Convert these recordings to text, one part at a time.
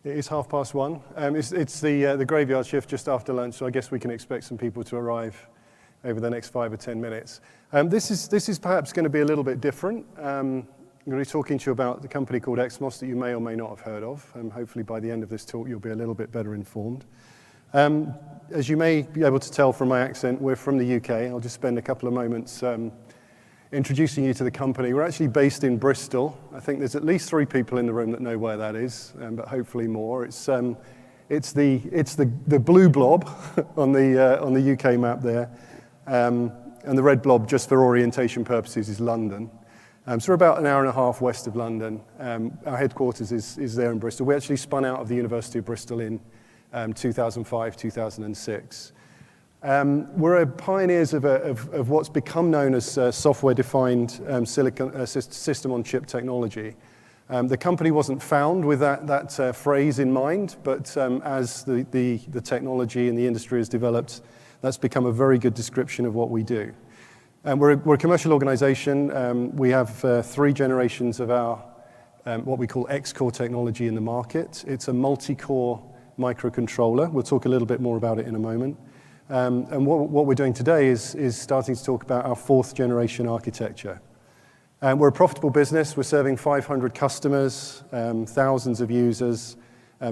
It is 1:30. It's the graveyard shift just after lunch, so I guess we can expect some people to arrive over the next 5 or 10 minutes. This is perhaps going to be a little bit different. I'm going to be talking to you about the company called XMOS that you may or may not have heard of. Hopefully by the end of this talk you'll be a little bit better informed. As you may be able to tell from my accent, we're from the UK. I'll just spend a couple of moments introducing you to the company. We're actually based in Bristol. I think there's at least 3 people in the room that know where that is, but hopefully more. It's the blue blob on the UK map there, and the red blob, just for orientation purposes, is London. So we're about an hour and a half west of London. Our headquarters is there in Bristol. We actually spun out of the University of Bristol in 2005, 2006. We're pioneers of what's become known as software-defined silicon system-on-chip technology. The company wasn't found with that phrase in mind, but as the technology and the industry has developed, that's become a very good description of what we do. We're a commercial organization. We have 3 generations of our what we call X-core technology in the market. It's a multi-core microcontroller. We'll talk a little bit more about it in a moment. And what we're doing today is starting to talk about our 4th generation architecture. We're a profitable business. We're serving 500 customers, thousands of users,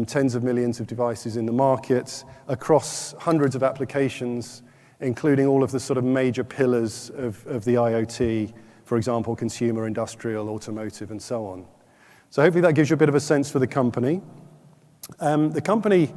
tens of millions of devices in the market, across hundreds of applications, including all of the sort of major pillars of the IoT, for example, consumer, industrial, automotive, and so on. So hopefully that gives you a bit of a sense for the company. The company,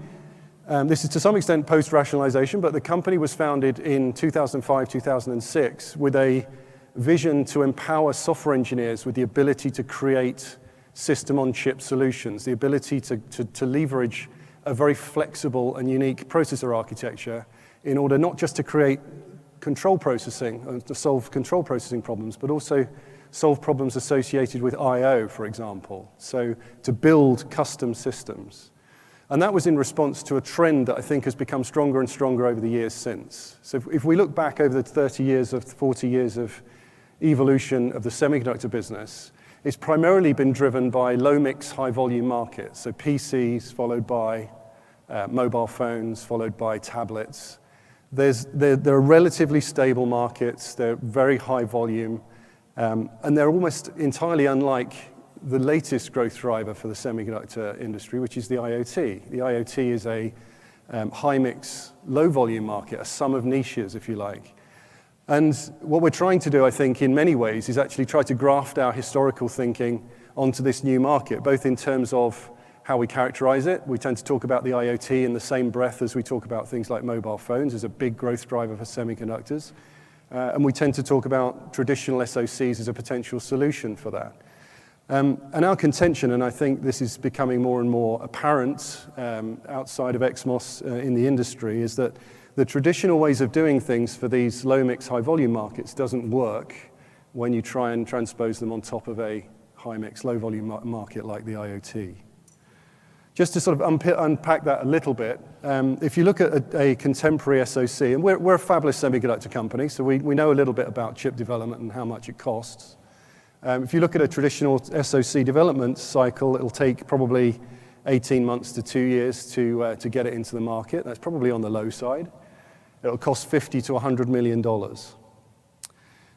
this is to some extent post-rationalization, but the company was founded in 2005, 2006 with a vision to empower software engineers with the ability to create system-on-chip solutions, the ability to leverage a very flexible and unique processor architecture in order not just to create control processing, to solve control processing problems, but also solve problems associated with I/O, for example, so to build custom systems. And that was in response to a trend that I think has become stronger and stronger over the years since. So if we look back over the 40 years of evolution of the semiconductor business, it's primarily been driven by low-mix, high-volume markets. So PCs, followed by mobile phones, followed by tablets. They're relatively stable markets. They're very high volume. And they're almost entirely unlike the latest growth driver for the semiconductor industry, which is the IoT. The IoT is a high-mix, low-volume market, a sum of niches, if you like. And what we're trying to do, I think, in many ways, is actually try to graft our historical thinking onto this new market, both in terms of how we characterize it. We tend to talk about the IoT in the same breath as we talk about things like mobile phones as a big growth driver for semiconductors. And we tend to talk about traditional SoCs as a potential solution for that. And our contention, and I think this is becoming more and more apparent outside of XMOS in the industry, is that the traditional ways of doing things for these low-mix, high-volume markets doesn't work when you try and transpose them on top of a high-mix, low-volume market like the IoT. Just to sort of unpack that a little bit, if you look at a contemporary SoC, and we're a fabless semiconductor company, so we know a little bit about chip development and how much it costs. If you look at a traditional SoC development cycle, it'll take probably 18 months to 2 years to get it into the market. That's probably on the low side. It'll cost $50 to $100 million.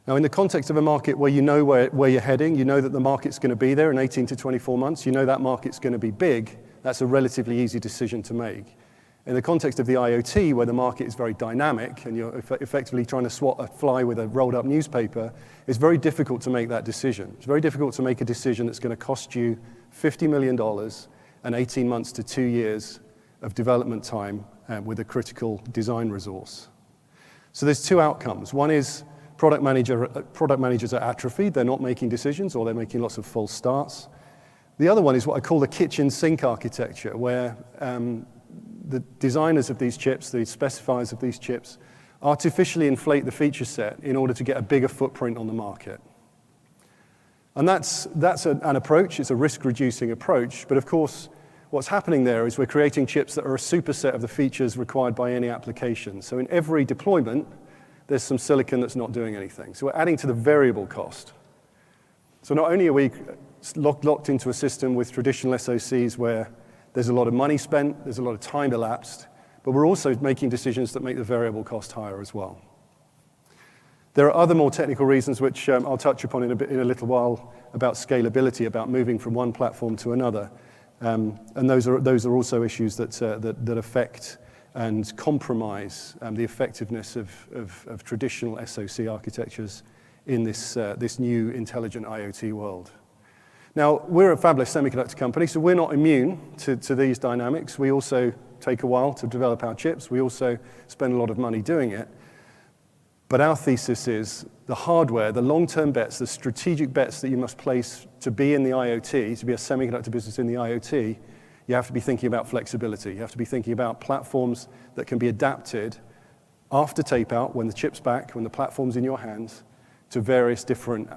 Now, in the context of a market where you know where you're heading, you know that the market's going to be there in 18 to 24 months, you know that market's going to be big, that's a relatively easy decision to make. In the context of the IoT, where the market is very dynamic and you're effectively trying to swat a fly with a rolled-up newspaper, it's very difficult to make that decision. It's very difficult to make a decision that's going to cost you $50 million and 18 months to 2 years of development time with a critical design resource. So there's 2 outcomes. One is product managers are atrophied. They're not making decisions, or they're making lots of false starts. The other one is what I call the kitchen sink architecture, where the designers of these chips, the specifiers of these chips, artificially inflate the feature set in order to get a bigger footprint on the market. And that's an approach. It's a risk-reducing approach. But of course, what's happening there is we're creating chips that are a superset of the features required by any application. So in every deployment, there's some silicon that's not doing anything. So we're adding to the variable cost. So not only are we locked into a system with traditional SoCs where There's a lot of money spent, there's a lot of time elapsed, but we're also making decisions that make the variable cost higher as well. There are other more technical reasons which I'll touch upon in a little while about scalability, about moving from one platform to another. And those are also issues that affect and compromise the effectiveness of traditional SoC architectures in this new intelligent IoT world. Now, we're a fabless semiconductor company, so we're not immune to these dynamics. We also take a while to develop our chips. We also spend a lot of money doing it. But our thesis is the hardware, the long-term bets, the strategic bets that you must place to be in the IoT, to be a semiconductor business in the IoT, you have to be thinking about flexibility. You have to be thinking about platforms that can be adapted after tape-out, when the chip's back, when the platform's in your hands, to various different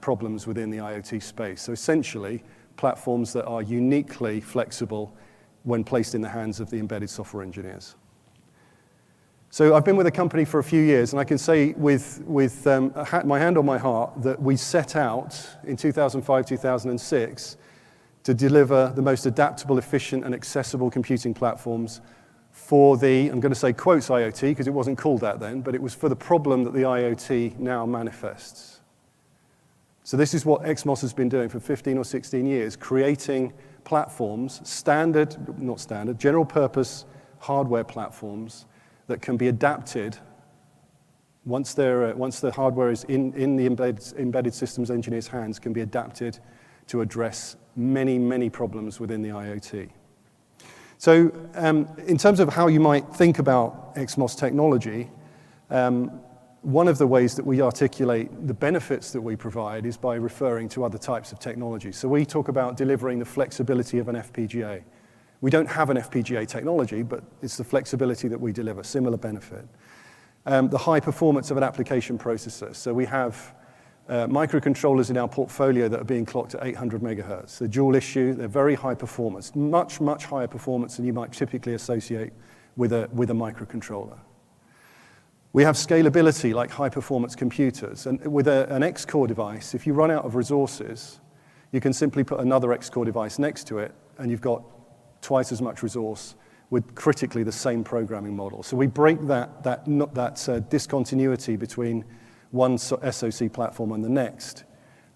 problems within the IoT space. So essentially, platforms that are uniquely flexible when placed in the hands of the embedded software engineers. So I've been with the company for a few years, and I can say with my hand on my heart that we set out in 2005, 2006 to deliver the most adaptable, efficient, and accessible computing platforms for the, I'm going to say quotes IoT, because it wasn't called that then, but it was for the problem that the IoT now manifests. So this is what XMOS has been doing for 15 or 16 years, creating platforms, general purpose hardware platforms that can be adapted once the hardware is in the embedded systems engineers' hands, can be adapted to address many, many problems within the IoT. So in terms of how you might think about XMOS technology, one of the ways that we articulate the benefits that we provide is by referring to other types of technology. So we talk about delivering the flexibility of an FPGA. We don't have an FPGA technology, but it's the flexibility that we deliver, similar benefit. The high performance of an application processor. So we have microcontrollers in our portfolio that are being clocked at 800 megahertz. They're dual issue, they're very high performance, much, much higher performance than you might typically associate with a microcontroller. We have scalability like high performance computers. And with an X-core device, if you run out of resources, you can simply put another X-core device next to it, and you've got twice as much resource with critically the same programming model. So we break that discontinuity between one SoC platform and the next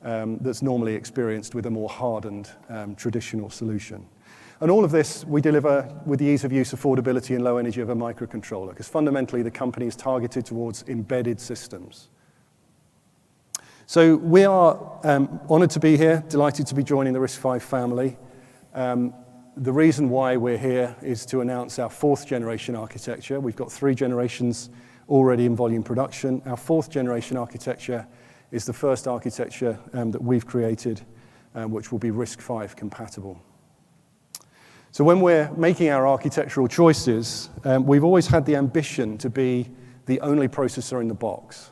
that's normally experienced with a more hardened traditional solution. And all of this we deliver with the ease of use, affordability, and low energy of a microcontroller, because fundamentally the company is targeted towards embedded systems. So we are honored to be here, delighted to be joining the RISC-V family. The reason why we're here is to announce our 4th generation architecture. We've got 3 generations already in volume production. Our 4th generation architecture is the first architecture that we've created, which will be RISC-V compatible. So when we're making our architectural choices, we've always had the ambition to be the only processor in the box.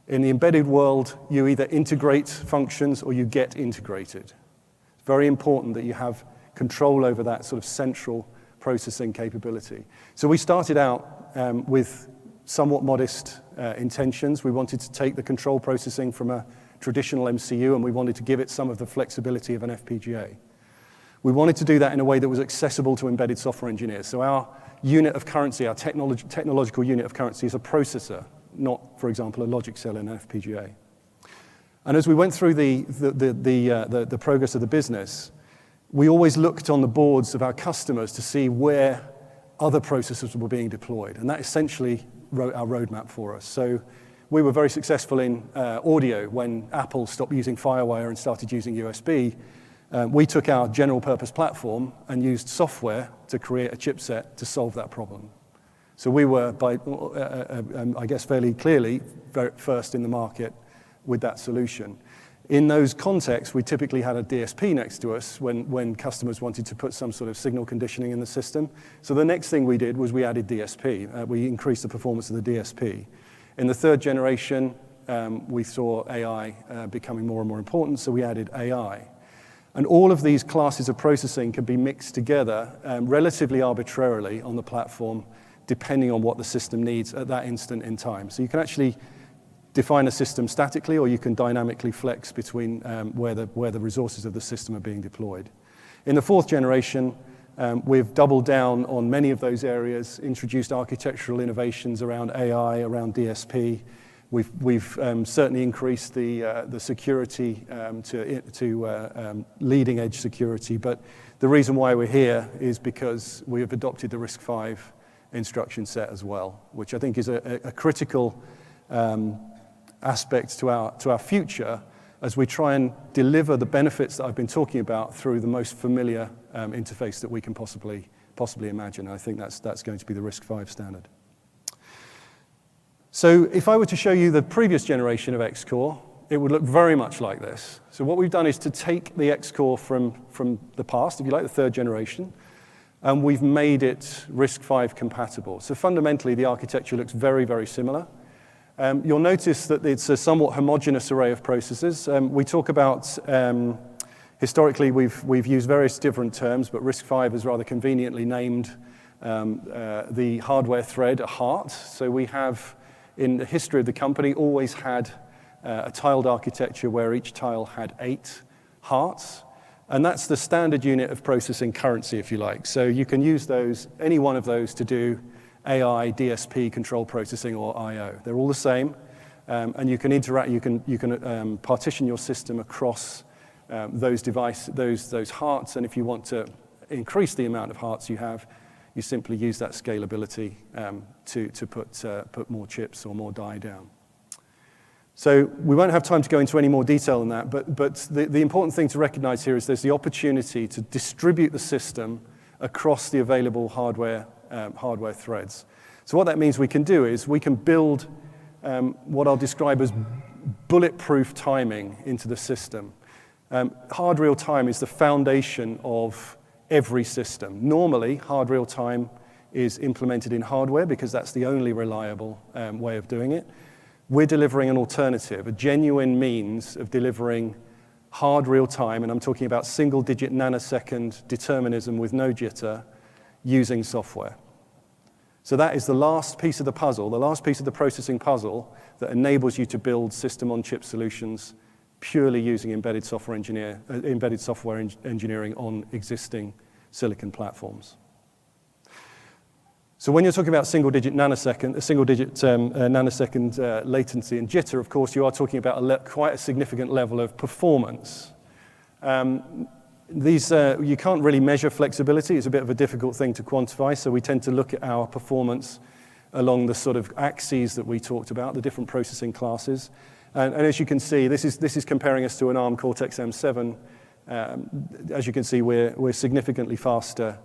In the embedded world, you either integrate functions or you get integrated. It's very important that you have control over that sort of central processing capability. So we started out with somewhat modest intentions. We wanted to take the control processing from a traditional MCU, and we wanted to give it some of the flexibility of an FPGA. We wanted to do that in a way that was accessible to embedded software engineers. So our unit of currency, our technological unit of currency is a processor, not, for example, a logic cell in an FPGA. And as we went through the progress of the business, we always looked on the boards of our customers to see where other processors were being deployed. And that essentially wrote our roadmap for us. So we were very successful in audio when Apple stopped using FireWire and started using USB. We took our general purpose platform and used software to create a chipset to solve that problem. So we were, I guess fairly clearly, first in the market with that solution. In those contexts, we typically had a DSP next to us when customers wanted to put some sort of signal conditioning in the system. So the next thing we did was we added DSP. We increased the performance of the DSP. In the 3rd generation, we saw AI becoming more and more important, so we added AI. And all of these classes of processing can be mixed together relatively arbitrarily on the platform, depending on what the system needs at that instant in time. So you can actually define a system statically, or you can dynamically flex between where the resources of the system are being deployed. In the 4th generation, We've doubled down on many of those areas, introduced architectural innovations around AI, around DSP. We've certainly increased the security to leading edge security. But the reason why we're here is because we have adopted the RISC-V instruction set as well, which I think is a critical aspect to our future as we try and deliver the benefits that I've been talking about through the most familiar interface that we can possibly imagine. I think that's going to be the RISC-V standard. So if I were to show you the previous generation of X-Core, it would look very much like this. So what we've done is to take the X-Core from the past, if you like, the third generation, and we've made it RISC-V compatible. So fundamentally, the architecture looks very, very similar. You'll notice that it's a somewhat homogeneous array of processors. We talk about, historically, we've used various different terms, but RISC-V has rather conveniently named the hardware thread a heart. So we have, in the history of the company, always had a tiled architecture where each tile had 8 hearts. And that's the standard unit of processing currency, if you like. So you can use those, any one of those, to do AI, DSP, control processing, or I/O. They're all the same, and you can interact. You can partition your system across those hearts. And if you want to increase the amount of hearts you have, you simply use that scalability to put more chips or more die down. So we won't have time to go into any more detail than that, but the important thing to recognize here is there's the opportunity to distribute the system across the available hardware threads. So what that means we can do is we can build what I'll describe as bulletproof timing into the system. Hard real time is the foundation of every system. Normally, hard real time is implemented in hardware because that's the only reliable way of doing it. We're delivering an alternative, a genuine means of delivering hard real time, and I'm talking about single-digit nanosecond determinism with no jitter using software. So that is the last piece of the puzzle, the last piece of the processing puzzle that enables you to build system-on-chip solutions purely using embedded software engineering on existing silicon platforms. So when you're talking about single-digit nanosecond latency and jitter, of course, you are talking about quite a significant level of performance. You can't really measure flexibility. It's a bit of a difficult thing to quantify, so we tend to look at our performance along the sort of axes that we talked about, the different processing classes. And as you can see, this is comparing us to an ARM Cortex-M7. As you can see, we're significantly faster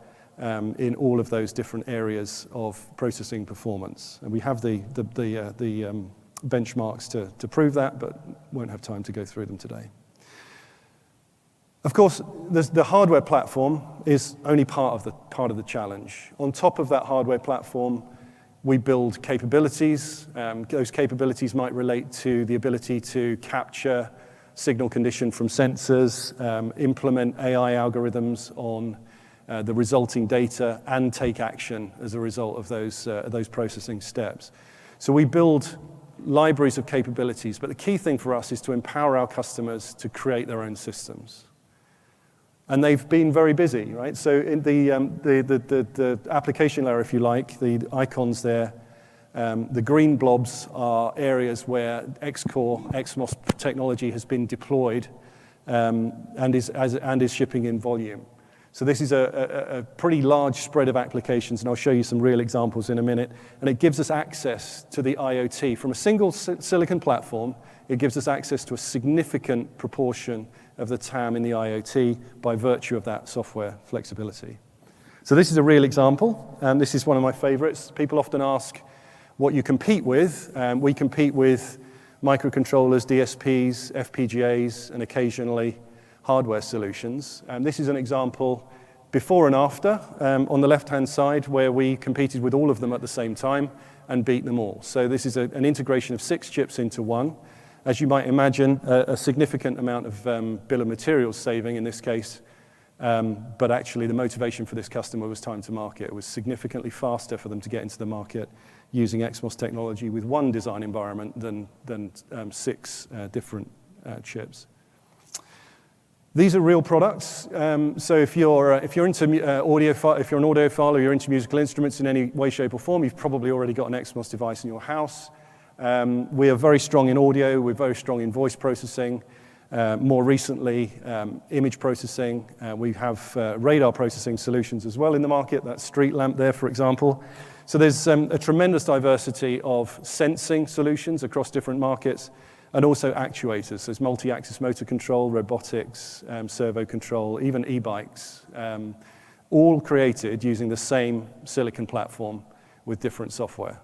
in all of those different areas of processing performance. And we have the benchmarks to prove that, but won't have time to go through them today. Of course, the hardware platform is only part of the challenge. On top of that hardware platform, we build capabilities. Those capabilities might relate to the ability to capture signal condition from sensors, implement AI algorithms on the resulting data, and take action as a result of those processing steps. So we build libraries of capabilities, but the key thing for us is to empower our customers to create their own systems. And they've been very busy, right? So in the application layer, if you like, the icons there, the green blobs are areas where X-Core, XMOS technology has been deployed and is shipping in volume. So this is a pretty large spread of applications, and I'll show you some real examples in a minute. And it gives us access to the IoT. From a single silicon platform, it gives us access to a significant proportion of the TAM in the IoT by virtue of that software flexibility. So this is a real example, and this is one of my favorites. People often ask what you compete with. We compete with microcontrollers, DSPs, FPGAs, and occasionally hardware solutions. This is an example before and after on the left-hand side where we competed with all of them at the same time and beat them all. So this is an integration of 6 chips into one. As you might imagine, a significant amount of bill of materials saving in this case, but actually the motivation for this customer was time to market. It was significantly faster for them to get into the market using XMOS technology with one design environment than 6 different chips. These are real products. So if you're into if you're an audiophile or you're into musical instruments in any way, shape, or form, you've probably already got an XMOS device in your house. We are very strong in audio. We're very strong in voice processing. More recently, image processing. We have radar processing solutions as well in the market. That street lamp there, for example. So there's a tremendous diversity of sensing solutions across different markets, and also actuators. There's multi-axis motor control, robotics, servo control, even e-bikes, all created using the same silicon platform with different software.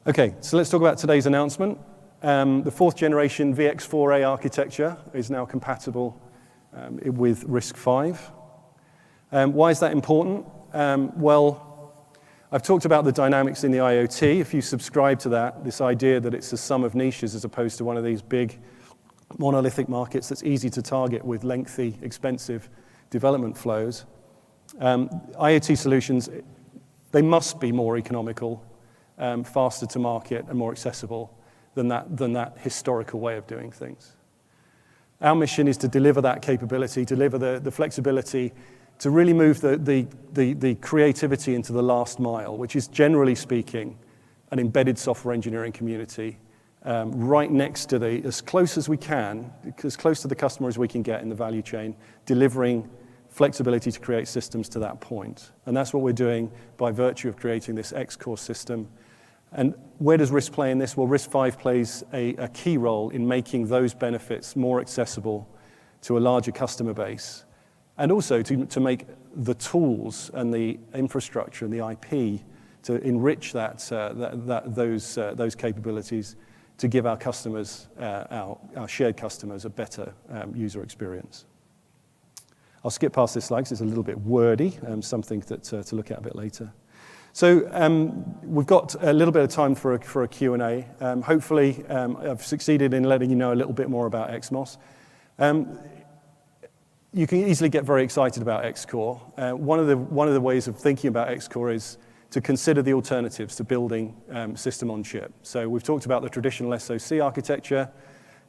Okay, so let's talk about today's announcement. The fourth generation VX4A architecture is now compatible with RISC-V. Why is that important? Well, I've talked about the dynamics in the IoT. If you subscribe to that, this idea that it's a sum of niches as opposed to one of these big monolithic markets that's easy to target with lengthy, expensive development flows, IoT solutions, they must be more economical, faster to market, and more accessible than that historical way of doing things. Our mission is to deliver that capability, deliver the flexibility, to really move the creativity into the last mile, which is, generally speaking, an embedded software engineering community, right next to as close as we can, as close to the customer as we can get in the value chain, delivering flexibility to create systems to that point. And that's what we're doing by virtue of creating this X-Core system. And where does RISC play in this? Well, RISC-V plays a key role in making those benefits more accessible to a larger customer base, and also to make the tools and the infrastructure and the IP to enrich those capabilities to give our customers, our shared customers, a better user experience. I'll skip past this slide because it's a little bit wordy, something to look at a bit later. So we've got a little bit of time for a Q&A. Hopefully, I've succeeded in letting you know a little bit more about XMOS. You can easily get very excited about X-Core. One of the ways of thinking about X-Core is to consider the alternatives to building system on chip. So we've talked about the traditional SoC architecture.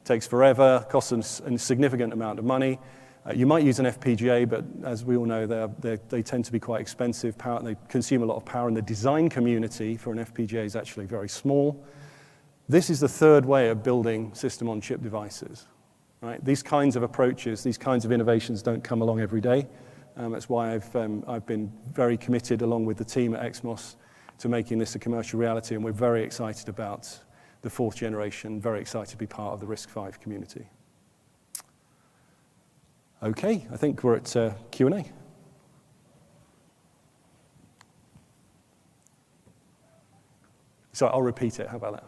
Takes forever, costs a significant amount of money. You might use an FPGA, but as we all know, they tend to be quite expensive. They consume a lot of power, and the design community for an FPGA is actually very small. This is the third way of building system on chip devices. Right? These kinds of approaches, these kinds of innovations don't come along every day. That's why I've been very committed, along with the team at XMOS, to making this a commercial reality, and we're very excited about the fourth generation, very excited to be part of the RISC-V community. Okay, I think we're at Q&A. So I'll repeat it. How about that?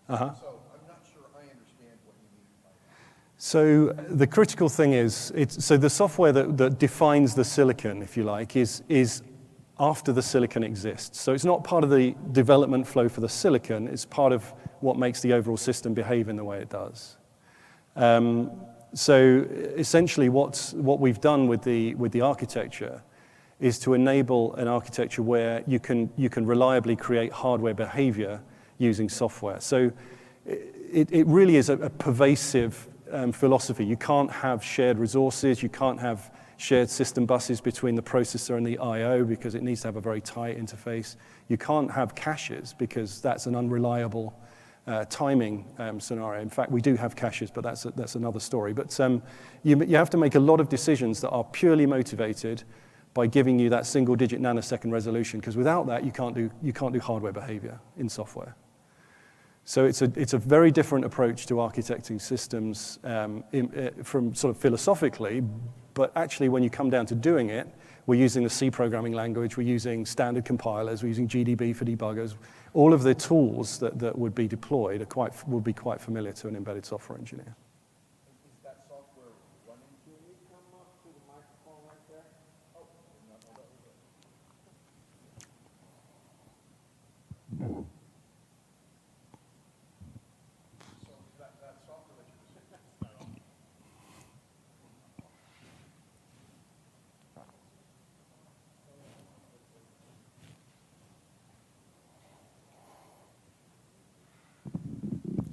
So I'm not sure I understand what you mean by that. So the critical thing is, so the software that defines the silicon, if you like, is after the silicon exists. So it's not part of the development flow for the silicon. It's part of what makes the overall system behave in the way it does. So essentially, what we've done with the architecture is to enable an architecture where you can reliably create hardware behavior using software. So it really is a pervasive philosophy. You can't have shared resources. You can't have shared system buses between the processor and the I/O because it needs to have a very tight interface. You can't have caches because that's an unreliable timing scenario. In fact, we do have caches, but that's another story. But you have to make a lot of decisions that are purely motivated by giving you that single-digit nanosecond resolution, because without that, you can't do hardware behavior in software. So it's a very different approach to architecting systems from sort of philosophically, but actually when you come down to doing it, we're using the C programming language, we're using standard compilers, we're using GDB for debuggers. All of the tools that would be deployed would be quite familiar to an embedded software engineer. Is that software running? Can you come up to the microphone right there? Oh, I did not know that was it.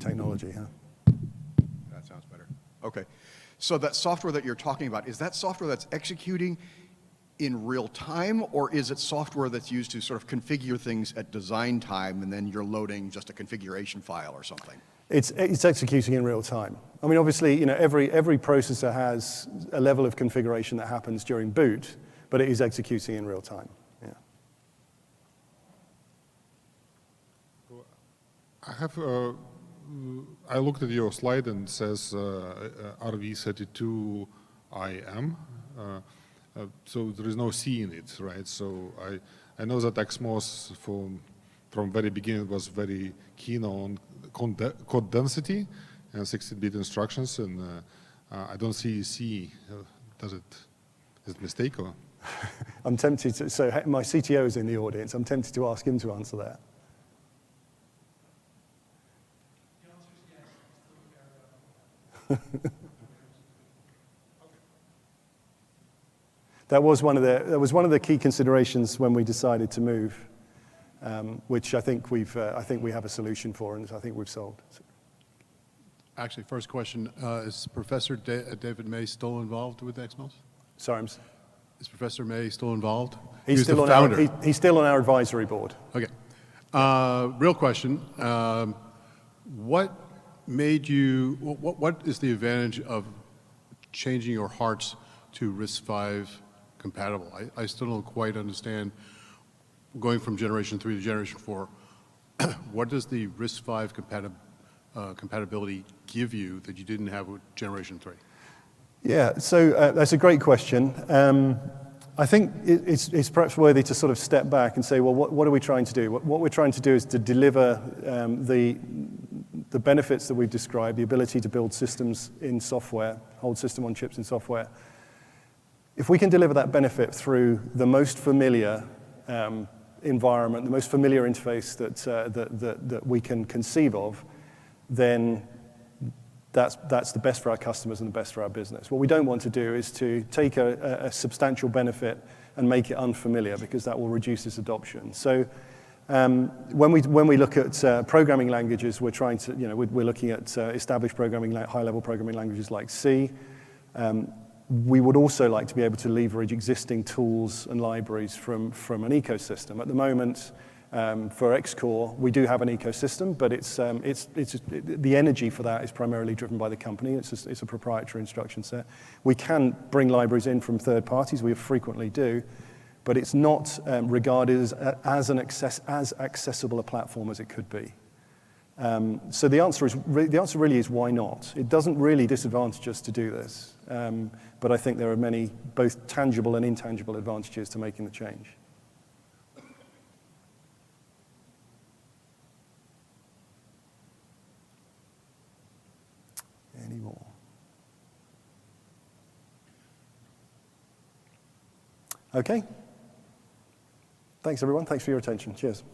technology. Huh? That sounds better. Okay. So that software that you're talking about, is that software that's executing in real time, or is it software that's used to sort of configure things at design time and then you're loading just a configuration file or something? It's executing in real time. I mean, obviously, you know, every processor has a level of configuration that happens during boot, but it is executing in real time. Yeah. I looked at your slide and it says RV32IM. So there is no C in it, right? So I know that XMOS from very beginning was very keen on code density and 16-bit instructions, and I don't see C. Is it a mistake or? I'm tempted to, so my CTO is in the audience. I'm tempted to ask him to answer that. The answer is yes. I'm still aware of That was one of the key considerations when we decided to move, which I think we have a solution for, and I think we've solved. Actually, first question, is Professor David May still involved with XMOS? Sorry, Is Professor May still involved? he's still the founder. he's still on our advisory board. Okay. Real question. What made you, what is the advantage of changing your hearts to RISC-V compatible? I still don't quite understand, going from generation 3 to generation 4, what does the RISC-V compatibility give you that you didn't have with generation 3? Yeah, so that's a great question. I think it's perhaps worthy to sort of step back and say, well, what are we trying to do? What we're trying to do is to deliver the benefits that we've described, the ability to build systems in software, hold system on chips in software. If we can deliver that benefit through the most familiar environment, the most familiar interface that we can conceive of, then that's the best for our customers and the best for our business. What we don't want to do is to take a substantial benefit and make it unfamiliar, because that will reduce its adoption. So when we look at programming languages, we're trying to, we're looking at established programming, high-level programming languages like C. We would also like to be able to leverage existing tools and libraries from an ecosystem. At the moment, for Xcore, we do have an ecosystem, but the energy for that is primarily driven by the company. It's a proprietary instruction set. We can bring libraries in from third parties. We frequently do, but it's not regarded as accessible a platform as it could be. So the answer really is why not? It doesn't really disadvantage us to do this, but I think there are many both tangible and intangible advantages to making the change. Any more? Okay. Thanks, everyone. Thanks for your attention. Cheers.